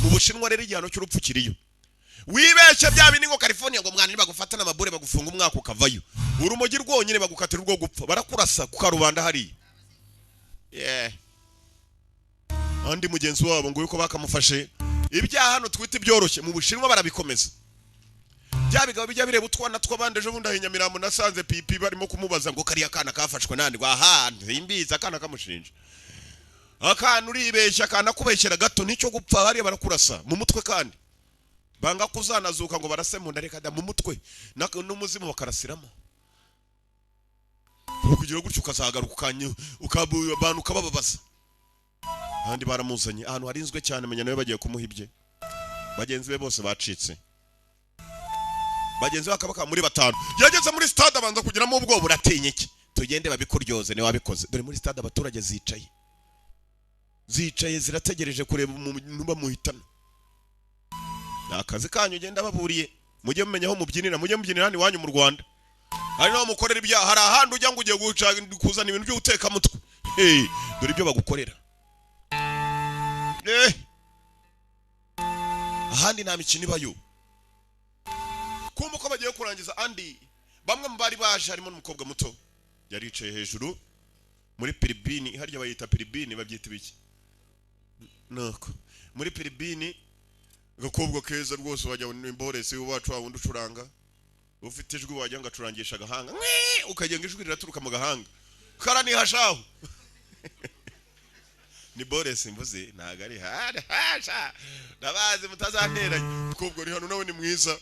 mu Bushinwa rero igihano cy'urupfu kiriyo wibeshye bya bindi ngo California ngo mwana bagufata n'amabure bagufunga umwaka ukavayo urumogi rwonyine bagukatira urwo gupfa barakurasa ku karubanda hari andi mugenzi wabo ngo yuko bakamufashe ibyaha hano twite byoroshye mu Bushinwa barabikomeza byabigabo bijya bireba utwana tw'abandi ejo bundi ahinyamirambo nasanze pipi barimo kumubaza ngo kariya kana kafashwe nandi aha imbiza akana kamushinja akana uribeshya akana kubeshyera gato nicyo gupfa hariya barakurasa mu mutwe kandi banga kuzanazuka ngo barase mu ndareka da mu mutwe n'umuzimu bakarasiramo kugira gutyo ukazagaruka ukanye ukabuye abantu kabababaza kandi baramuzanye ahantu harinzwe cyane menya nawe bagiye kumuhibye bagenzi be bose bacitse bagenzi bakabaka muri batanu yageze muri stade abanza kugiramo ubwo buratenye iki tugende babikuryoze ne wabikoze dore muri stade abaturage zicaye zirategereje kureba umuntu bamuhitana nakazi kanyu genda baburiye mujye mumenyaho mubyinira mujye mubyinira handi wanyu mu Rwanda hari no mukorera ibya hari ahandi ujya ngo ugiye kuzana ibintu by'uteka mutwe dore ibyo bagukorera ahandi nta mikino ibayo kumva ko bagiye kurangiza andi bamwe mu bari baje harimo n'umukobwa muto yaricaye hejuru muri Pilipini harya bayita Pilipini babyita biki nako muri Pilipini gakobwa keza rwose wajya Boris wacu wa wundi ucuranga ufite ijwi wajya ngacurangisha agahanga ukagenga ijwi riraturuka mu gahanga karani hashaho ni Boris mvuze ntago ari hasha nabazi mutazanteranye kobwo ri hano nawe ni mwiza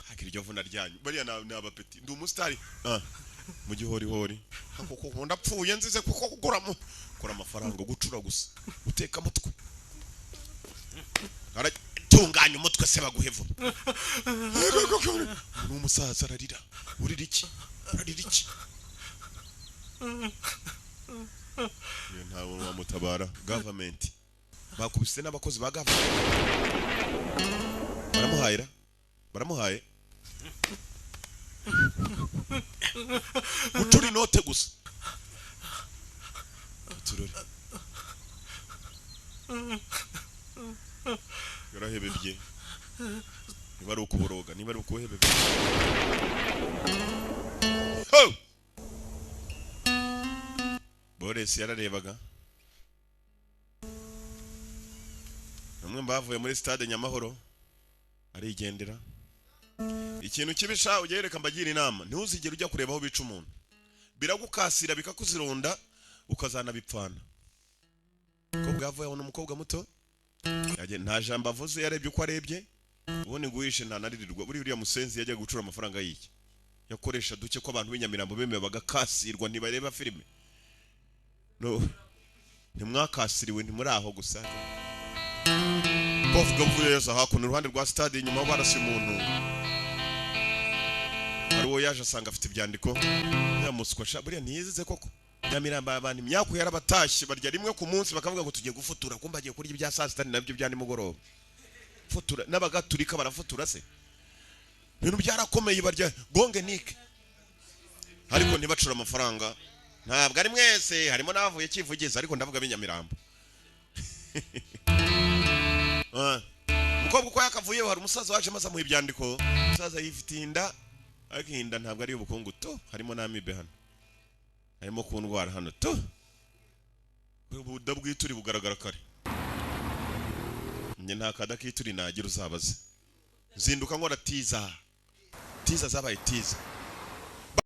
hakiryo vuna ryanyu bariya na abapeti ndi umustar mu gihori hori kuko ndapfuye nzize kuko kuguramo kora amafaranga gucura gusa uteka mutwe aratunganya umutwe se baguhevu n'umusaza ararira urira iki ntawe wamutabara government bakubise n'abakozi ba government baramuhaye uturi note gusa turore yarahebebye niba ari ukuboroga niba ari ukuhebebye Boris yararebaga namwe mbavuye muri stade Nyamahoro arigendera ikintu kibisha ugereka mbagira inama ntuzigere ujya kureba aho bica umuntu biragukasira bikakuzironda ukazana bipfana ko bwavuye aho n'umukobwa muto yaje nta jambo avuze yarebye uko arebye ubone nguhishe ntanaririrwa buri uriya musenzi yajya gucura amafaranga y'iki yakoresha duke ko abantu b'inyamirambo bemeye bagakasirwa ntibareba filime no ntimwakasiriwe ntimuri aho gusa bavuga mvuye yaza hakuno uruhande rwa stade inyuma barasi umuntu ariwo yaje asanga afite ibyandiko yamuswa buriya ntiyizize koko Nyamiramba abantu imyaka yarabatashye barya rimwe ku munsi bakavuga ngo tugiye gufutura kumba agiye kurya ibya saa sita nabyo bya nimugoroba futura n'abagaturika barafutura se ibintu byarakomeye barya gonge nike ariko ntibacura amafaranga ntabwo ari mwese harimo navuye kivugiza ariko ndavuga b'inyamirambo mukobwa uko yakavuyeho hari umusaza waje maze mu ibyandiko umusaza yifitiye inda ariko inda ntabwo ari ubukungu to harimo n'amibe hano harimo ku ndwara hano to ubudabwituri bugaragara kare nge nta kadakituri nagira uzabaze zinduka nkora tiza zabaye tiza